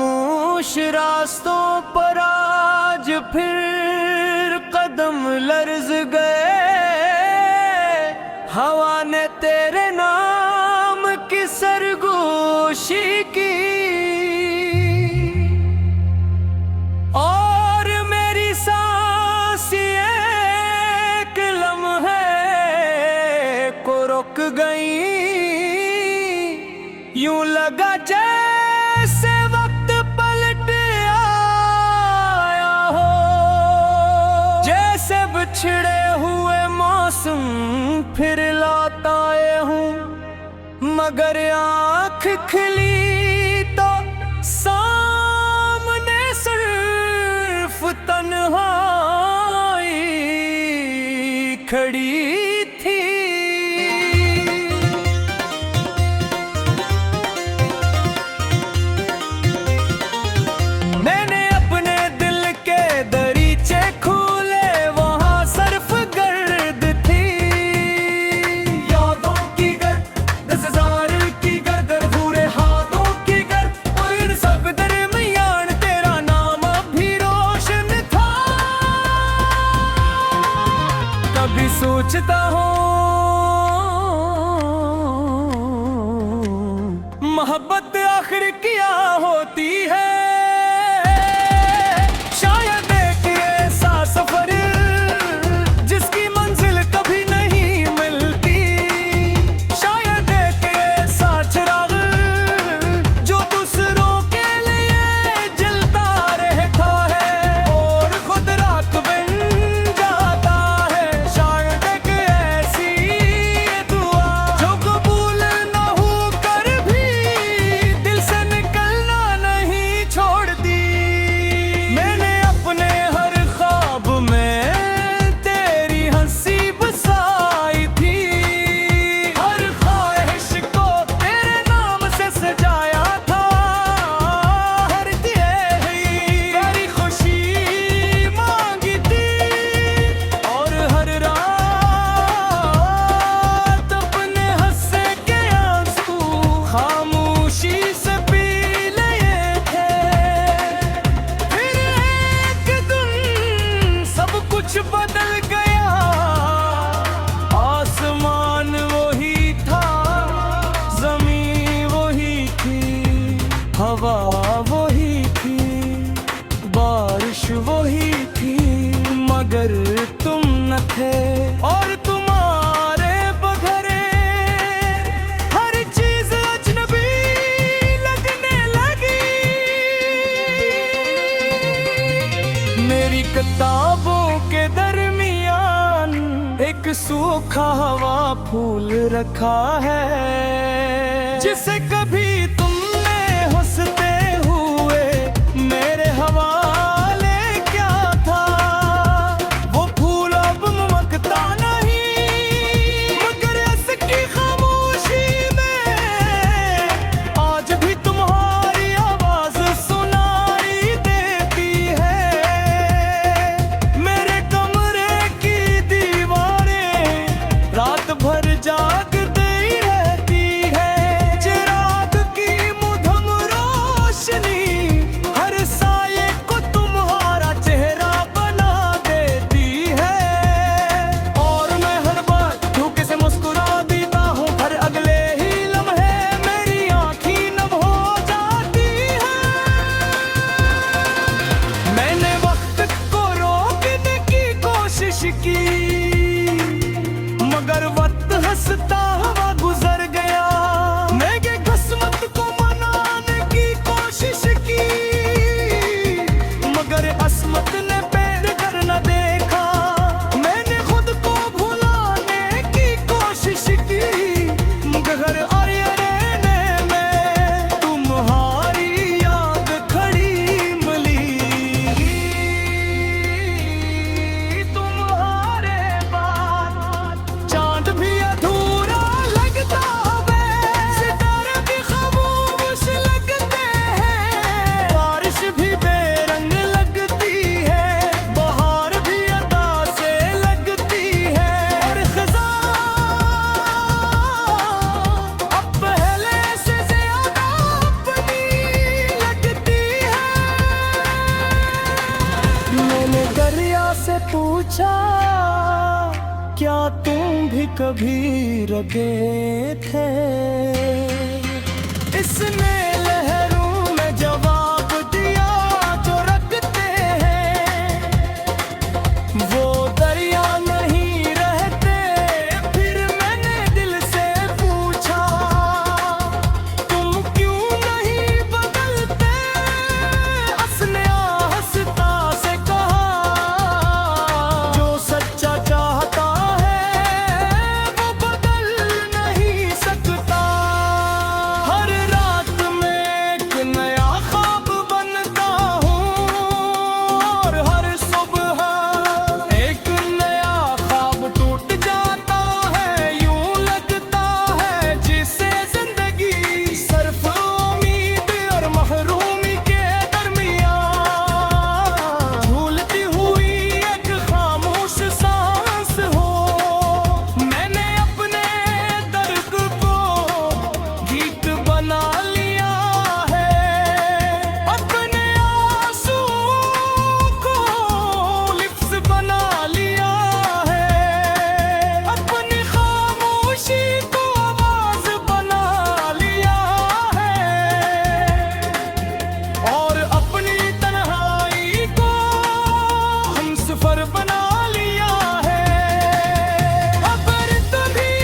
खामोश रास्तों पर आज फिर कदम लर्ज गए। हवा ने तेरे नाम की सरगोशी की और मेरी सांस एक लम्हे को रुक गई। यूं लगा जैसे वक्त पलट आया हो, जैसे बिछड़े हुए मौसम फिर लौट आए हूँ। मगर आँख खिली तो सामने सिर्फ तन्हाई खड़ी थी। मैंने अपने दिल के दरीचे खोले, वहाँ सर्फ गर्द थी। यादों की गर्द, 10,000 की गर्द, पूरे हाथों की गर्द, और इन सब दरमियान तेरा नाम भी रोशन था। कभी सोचता हूँ मोहब्बत आखिर क्या होती है। शायद एक ऐसा सफर जिसकी मंजिल कभी नहीं मिलती। शायद एक ऐसा चिराग जो दूसरों के लिए जलता रहता है और खुद रात बन जाता है। शायद एक ऐसी दुआ जो कबूल न होकर भी दिल से निकलना नहीं छोड़ती। मैंने अपने हर ख्वाब में तेरी हंसी बसाई थी। हर ख्वाहिश को तेरे नाम से सजाया था। हर तेरी खुशी मांगी थी और हर रात अपने हंसे के आंसू खामोशी से पी लिए थे। फिर एक दिन सब कुछ बदल गया। आसमान वही था, जमीन वही थी, हवा वही थी, बारिश वही थी, मगर तुम न थे। और तुम्हारे बगैर हर चीज अजनबी लगने लगी। मेरी किताबों के दरमियान एक सूखा हवा फूल रखा है, जिसे कभी तुमने हंसते हुए मेरे हवाले क्या था। वो फूल अब महकता नहीं, मगर इसकी खामोशी में आज भी तुम्हारी आवाज सुनाई देती है। मेरे कमरे की दीवारें रात भर जागती रहती है। चिराग की पूछा क्या तुम भी कभी रगे थे। इसने लहरों में जवाब दिया जो रखते हैं वो दरिया नहीं रहते। फिर मैंने दिल से पूछा तुम क्यों नहीं बदलते। उसने हंसता से कहा जो सच्चा चाहता है वो बदल नहीं सकता। हर रात में एक नया ख्वाब बनता हूँ और हर सुबह एक नया ख्वाब टूट जाता है। यूं लगता है जिसे जिंदगी सिर्फ उम्मीद और महरूमी के दरमियान झूलती हुई एक खामोश सांस हो। मैंने अपने दर्द को गीत बना लिया है, अपने आंसुओं को लिफ्स बना लिया है, अपनी खामोशी को आवाज बना लिया है और अपनी तन्हाई को हमसफर बना लिया है। अगर तभी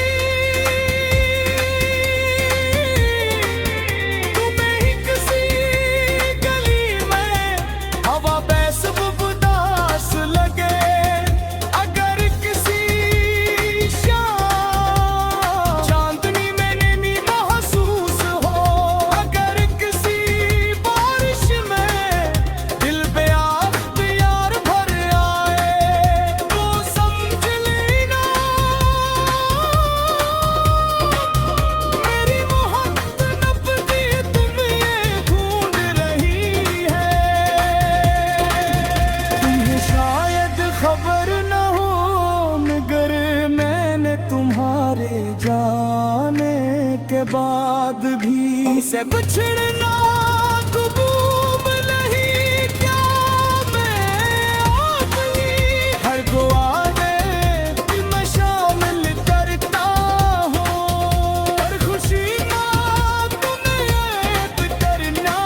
तुम्हें ही किसी गली में हवा बेसबब उदास लगे, अगर किसी शाम चांदनी में नमी महसूस हो, अगर किसी बारिश में दिल पे यार भर आए तो समझ लेना मेरी मोहब्बत नब्ज़ी तुम्हें ढूंढ रही है। तुम्हें शायद खबर न हो मगर मैंने तुम्हारे जाने के बाद भी से बिछड़ना कबूल नहीं। क्या मैं अपनी हर दुआ में भी मैं शामिल करता हूँ। हर खुशी ना तुम्हें याद करना।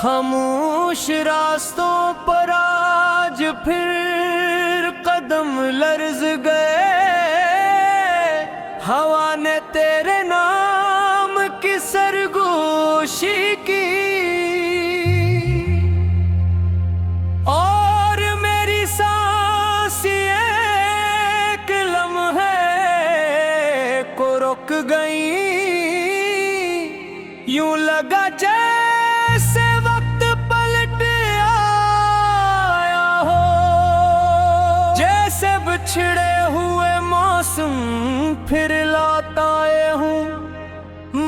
खामोश रास्तों पर आज फिर कदम लर्ज गए। हवा ने तेरे नाम की सरगोशी की और मेरी सांस एक लम्हे को रुक गई। यूं लगा जैसे वक्त पलट आया हो, जैसे बिछड़े हुए मौसम फिर लौट आए हूँ।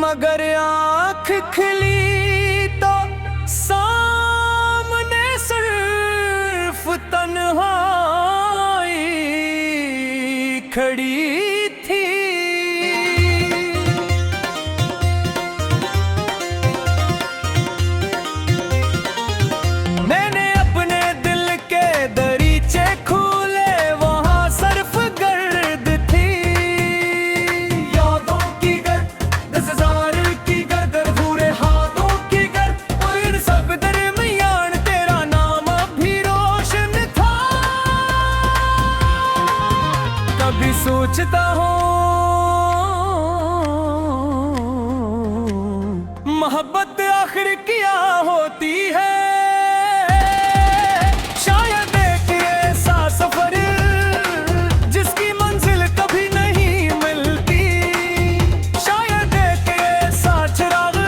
मगर आँख खिली तो सामने सिर्फ तन्हाई खड़ी थी। मैंने अपने दिल के दरीचे खोले वहाँ सिर्फ गर्द थी। यादों की गर्द 10,000 की गर्द पूरे हाथों की गर्द और इन सब दरमियान तेरा नाम भी रोशन था। कभी सोचता हूँ मोहब्बत आखिर क्या होती है। शायद एक ऐसा सफर जिसकी मंजिल कभी नहीं मिलती। शायद एक ऐसा चिराग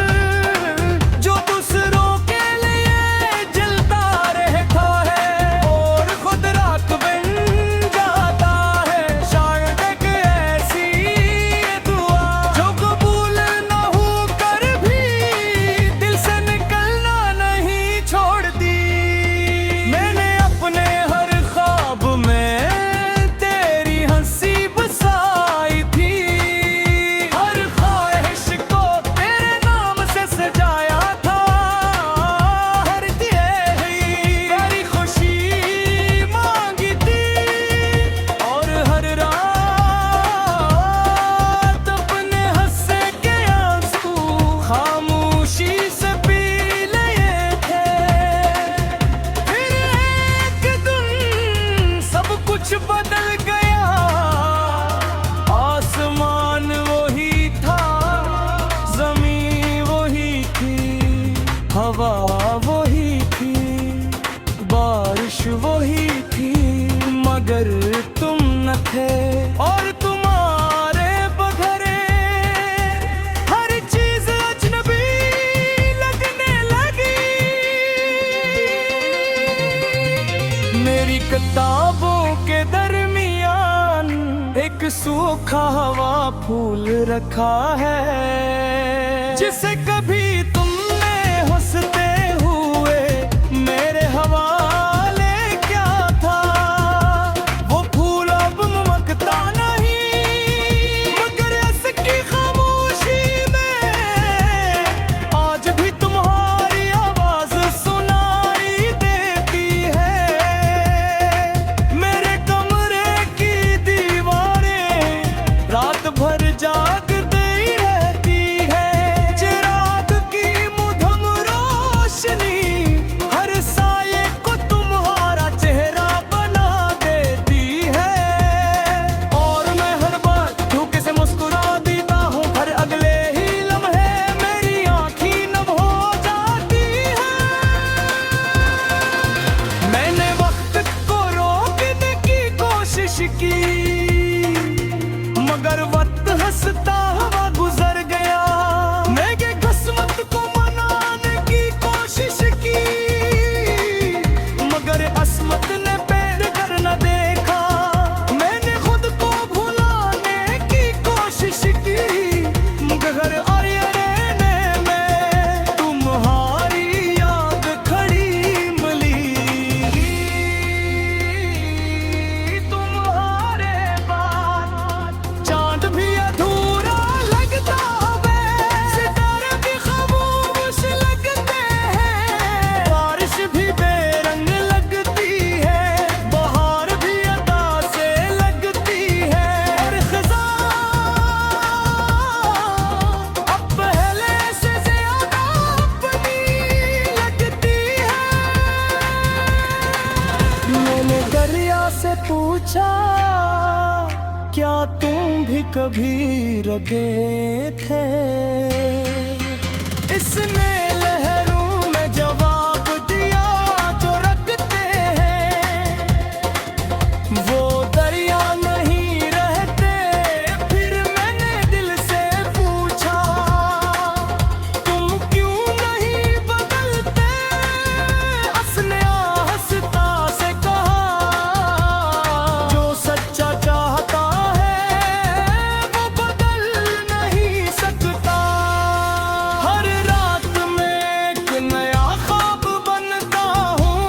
जो दूसरों के लिए जलता रहता है और खुद राख बन जाता है। शायद एक मेरी किताबों के दरमियान एक सूखा हवा फूल रखा है, जिसे कभी तुमने हंसते हुए मेरे हवाले क्या था। वो फूल अब महकता नहीं, मगर इसकी खामोशी में आज भी तुम्हारी आवाज सुनाई देती है। मेरे कमरे की दीवारें रात भर जागती रहती है, चिराग की मुधम रोशनी हर साये को तुम्हारा चेहरा बना देती है। और मैं हर बार धोखे से मुस्कुरा देता हूँ, हर अगले ही लम्हे मेरी आँखें नम हो जाती है। मैंने वक्त को रोकने की कोशिश की, मगर वक्त हंसता हुआ गुजर गया। मैं ये किस्मत को मनाने की कोशिश की, मगर असमत ने पैर कर न देखा। मैंने खुद को भुलाने की कोशिश की, मगर अरे में तुम्हारी याद खड़ी मिली। तुम्हारे बाद चांद भी अधूरा लगता है, सितारे भी खामोश लगते हैं। बारिश भी बेरंग लगती है, बहार भी अदा से लगती है। और खज़ां अब पहले से ज्यादा अपनी लगती है। मैंने दरिया से पूछा, क्या तुम भी कभी रगे थे? इसने लहरों में जवाब दिया, जो रखते हैं वो दरिया नहीं रहते। फिर मैंने दिल से पूछा, तुम क्यों नहीं बदलते? उसने आहिस्ता से कहा, जो सच्चा चाहता है वो बदल नहीं सकता। हर रात में एक नया ख्वाब बनता हूँ,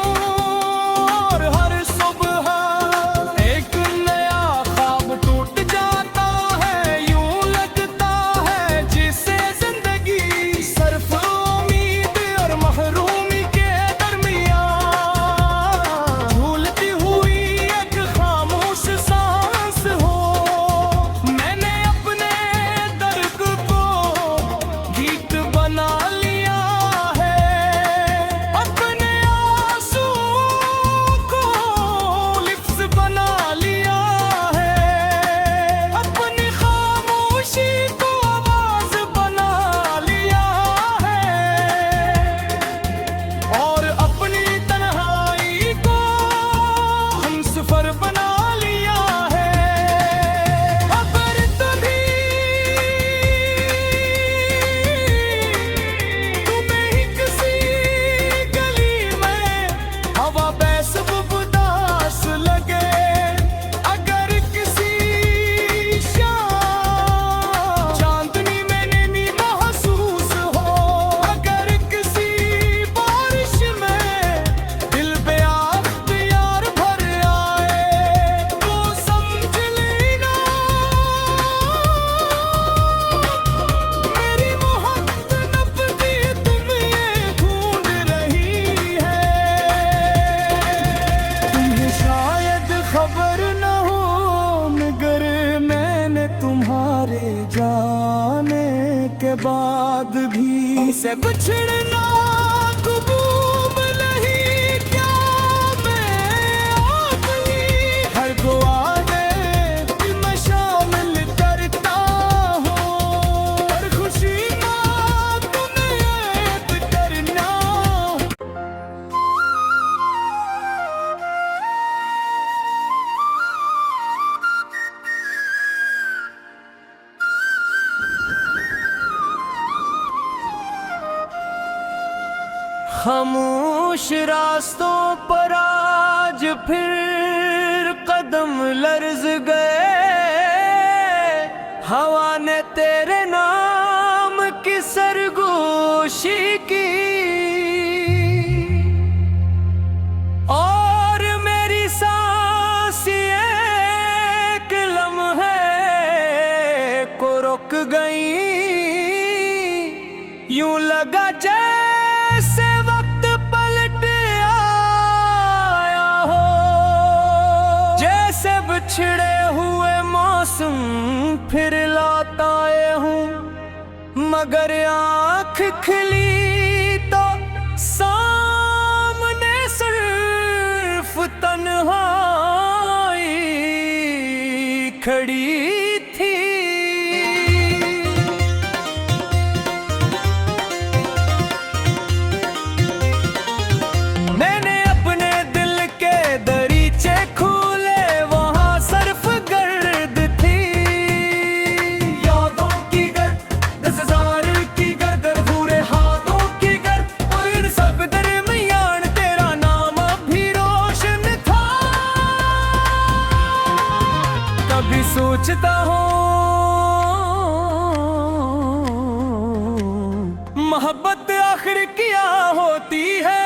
और हर सुबह एक नया ख्वाब टूट जाता है। यूं लगता है जिसे जिंदगी सिर्फ उम्मीद और महरूमी के दरमियान झूलती हुई एक खामोश सांस हो। मैंने अपने दर्द को गीत बना लिया है, अपने आंसुओं को लिफ्स बना लिया है, अपनी खामोशी को आवाज बना लिया है, और अपनी तन्हाई को हमसफर बना लिया है। अगर तभी तुम्हें ही किसी गली में हवा बैसब उदास लगे, अगर किसी शाम चांदनी में नमी महसूस हो, अगर किसी बारिश में दिल पे यार भर आए, तो समझ लेना मेरी मोहब्बत नब्ज़ी तुम्हें ढूंढ रही है। तुम्हें शायद खबर न हो, मगर मैंने तुम्हारे जाने के बाद भी से बिछड़ना कबूल नहीं। क्या मैं अपनी हर दुआ में मैं शामिल करता हूँ, हर खुशी में तुम्हें याद करना। खामोश रास्तों पर आज फिर कदम लर्ज गए। हवा ने तेरे नाम की सरगोशी की और मेरी सांस एक लम्हे को रुक गई। यूं लगा जैसे वक्त पलट आया हो, जैसे बिछड़े हुए मौसम फिर लौट आए हूँ। मगर आँख खुली तो सामने सिर्फ तन्हाई खड़ी थी। मैंने अपने दिल के दरीचे खोले, वहाँ सिर्फ गर्द थी। यादों की गर्द, 10,000 की गर्द, पूरे हाथों की गर्द, और इन सब दरमियान तेरा नाम भी रोशन था। कभी सोचता हूँ मोहब्बत आखिर क्या होती है।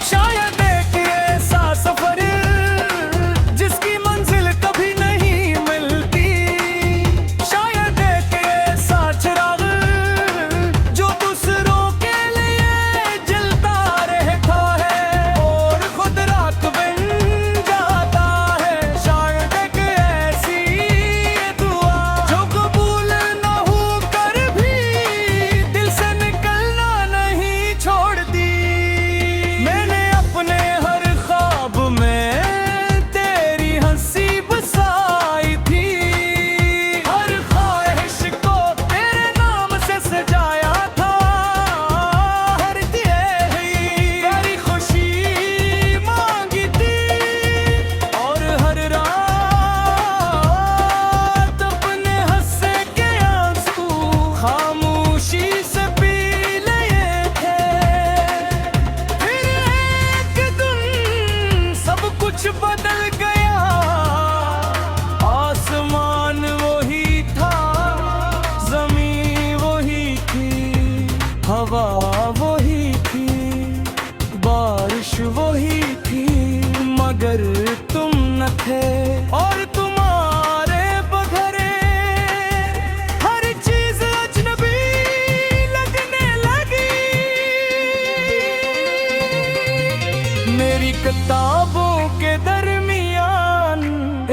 शायद एक ऐसा सफर जिसकी मंजिल कभी नहीं मिलती। शायद एक ऐसा चिराग जो दूसरों के लिए जलता रहता है और खुद रात बन जाता है। शायद एक ऐसी दुआ जो कबूल न हो कर भी दिल से निकलना नहीं छोड़ती। मैंने अपने हर ख्वाब में तेरी हंसी बसाई थी। हर ख्वाहिश को तेरे नाम से सजाया था। हर तेरी खुशी मांगी थी और हर रात अपने हंसे के आंसू खामोशी से पी लिए थे। फिर एक दिन सब कुछ बदल गया। आसमान वही था, जमीन वही थी, हवा वही थी, बारिश वही थी, मगर तुम न थे। और तुम्हारे बगैर हर चीज अजनबी लगने लगी। मेरी किताबों के दरमियान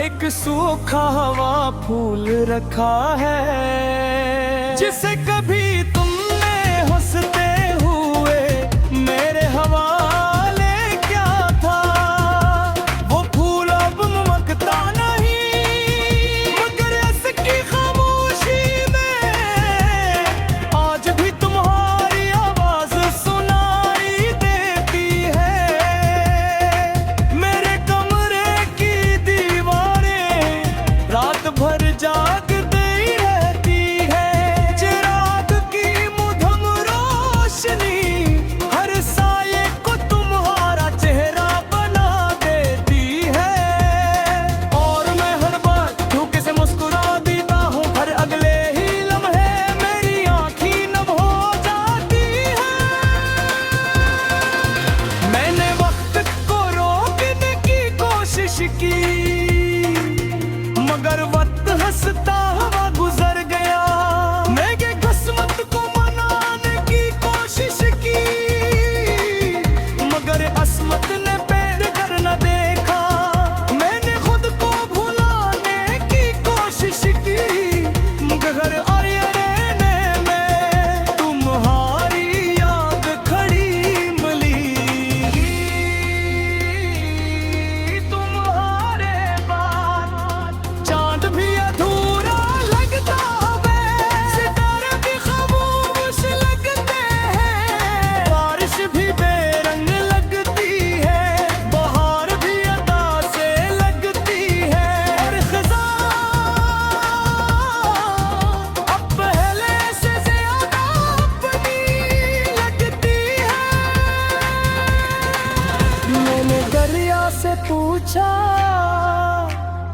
एक सूखा हवा फूल रखा है, जिसे कभी तुमने हंसते हुए मेरे हवाले क्या था। वो फूल अब महकता नहीं, मगर इसकी खामोशी में आज भी तुम्हारी आवाज सुनाई देती है। मेरे कमरे की दीवारें रात भर जागती रहती है। चिराग से पूछा,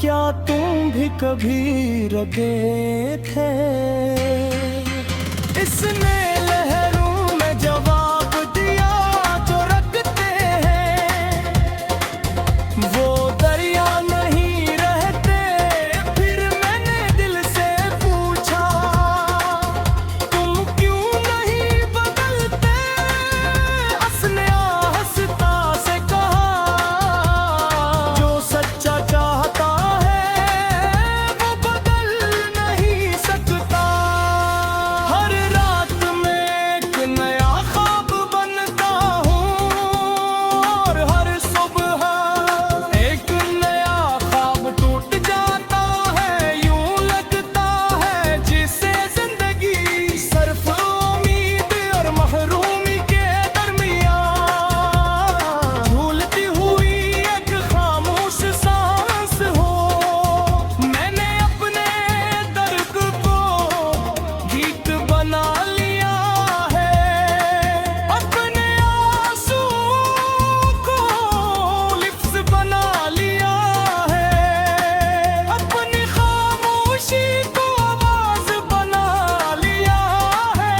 क्या तुम भी कभी रगे थे? इसने लहरों में जवाब दिया, जो रखते हैं वो दरिया नहीं रहते। फिर मैंने दिल से पूछा, तुम क्यों नहीं बदलते? उसने हंसता से कहा, जो सच्चा चाहता है वो बदल नहीं सकता। हर रात में एक नया ख्वाब बनता हूँ, और हर सुबह एक नया ख्वाब टूट जाता है। यूं लगता है जिसे जिंदगी सिर्फ उम्मीद और महरूमी के दरमियान झूलती हुई एक खामोश सांस हो। मैंने अपने दर्द को गीत बना लिया है, अपने आंसुओं को लिफ्ज बना लिया है, अपनी खामोशी को आवाज बना लिया है,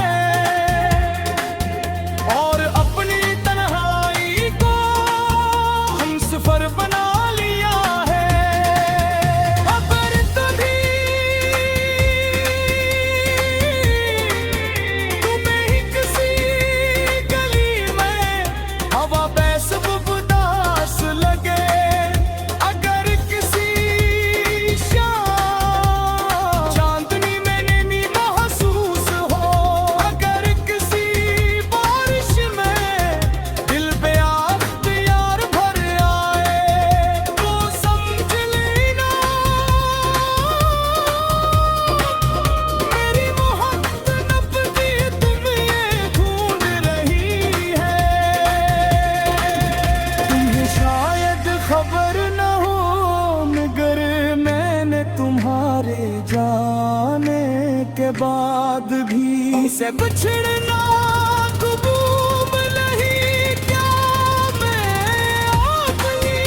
और अपनी तन्हाई को हमसफर बना लिया है। अगर कभी तुम्हें ही किसी गली में हवा बैसब उदास लगे, अगर किसी शाम चांदनी में नमी महसूस हो, अगर किसी बारिश में दिल पे अख्तियार भर आए, तो समझ लेना मेरी मोहब्बत नब्ज़ी तुम ये ढूंढ रही है। तुम्हें शायद खबर न हो, मगर मैंने तुम्हारे जाने के बाद भी से बिछड़ना कबूल नहीं। क्या मैं अपनी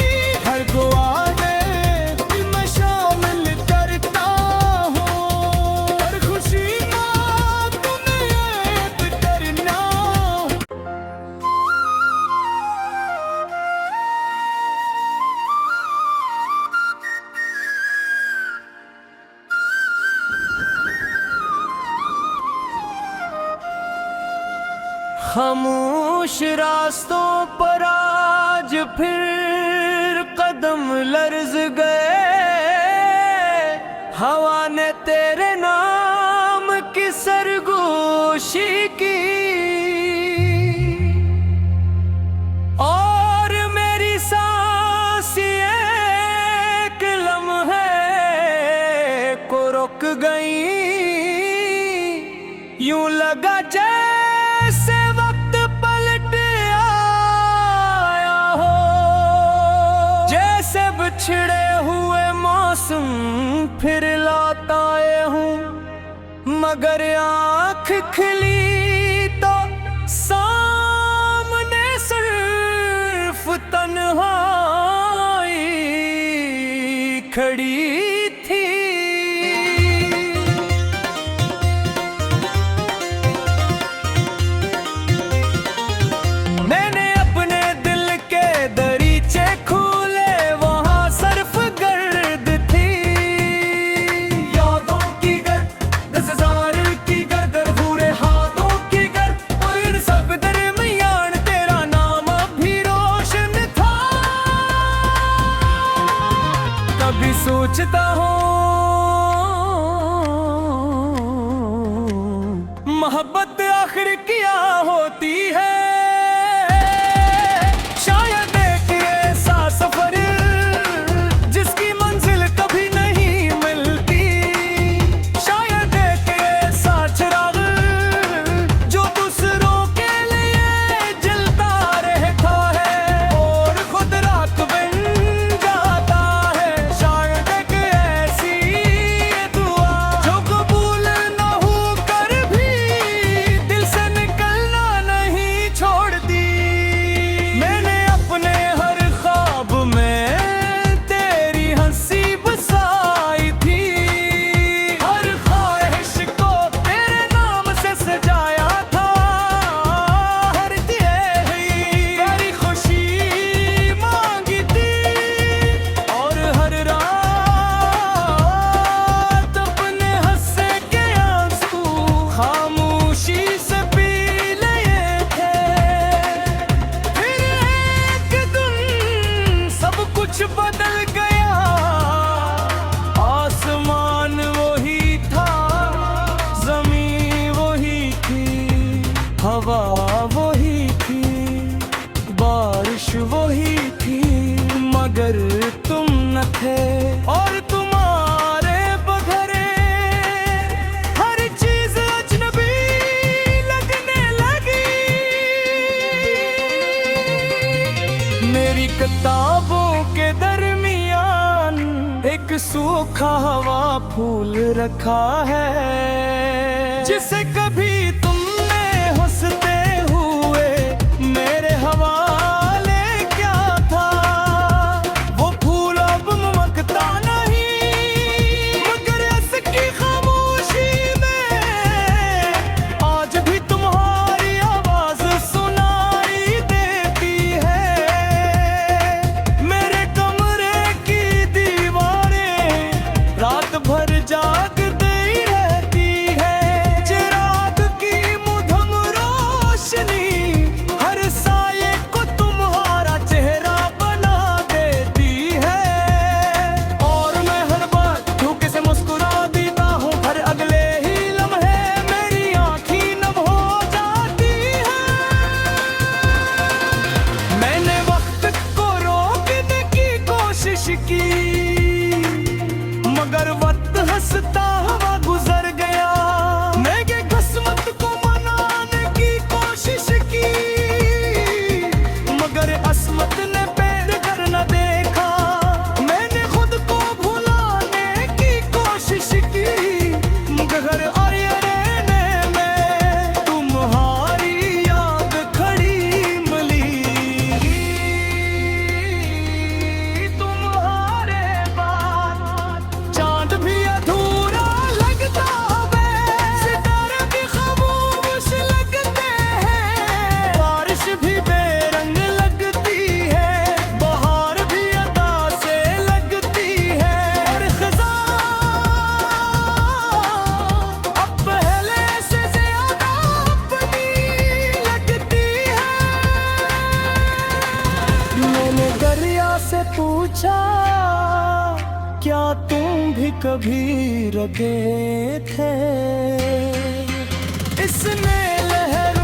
हर दुआ में दिल में शामिल करता हूँ, हर खुशी का तुम्हें याद करना। खामोश रास्तों पर आज फिर कदम लर्ज गए, हवा ने तेरे नाम की सरगोशी की, और मेरी सांस एक लम्हे को रुक गई। यूं लगा जैसे वक्त पलट आया हो, जैसे बिछड़े हुए मौसम फिर लौट आए हूँ, मगर आँख खिली तो सामने सिर्फ तन्हाई खड़ी थी। मैंने अपने दिल के दरीचे खोले, वहाँ सिर्फ गर्द थी। यादों की गर्द, 10,000 की गर्द, अधूरे हाथों की गर्द, और इन सब दरमियान तेरा नाम भी रोशन था। कभी सोचता हूँ मोहब्बत आखिर क्या होती है। शायद एक ऐसा सफर जिसकी मंजिल कभी नहीं मिलती, शायद एक ऐसा चिराग जो दूसरों के लिए जलता रहता है और खुद रात बन जाता है। शायद एक ऐसी मेरी किताबों के दरमियान एक सूखा हवा फूल रखा है, जिसे कभी तुमने हंसते हुए मेरे हवाले क्या था। वो फूल अब महकता नहीं, मगर इसकी खामोशी में आज भी तुम्हारी आवाज सुनाई देती है। मेरे कमरे की दीवारें रात भर जागती रहती है, चिराग की मुधम रोशनी हर साये को तुम्हारा चेहरा बना देती है। और मैं हर बार धोखे से मुस्कुरा देता हूँ, हर अगले ही लम्हे मेरी आँखें नम हो जाती है। मैंने वक्त को रोकने की कोशिश की, मगर वक्त हंसता हुआ गुजर गया। मैंने किस्मत को मनाने की कोशिश की, मगर असमत ने पैर कर न देखा। मैंने खुद को भुलाने की कोशिश की, मगर आए रहने में तुम्हारी याद खड़ी मिली। तुम्हारे बाद चांद भी अधूरा लगता है, सितारे भी खामोश लगते हैं। बारिश भी बेरंग लगती है, बहार भी अदा से लगती है। और खज़ां अब पहले से ज्यादा अपनी लगती है। मैंने दरिया से पूछा, क्या तुम भी कभी रगे थे? इसने लहर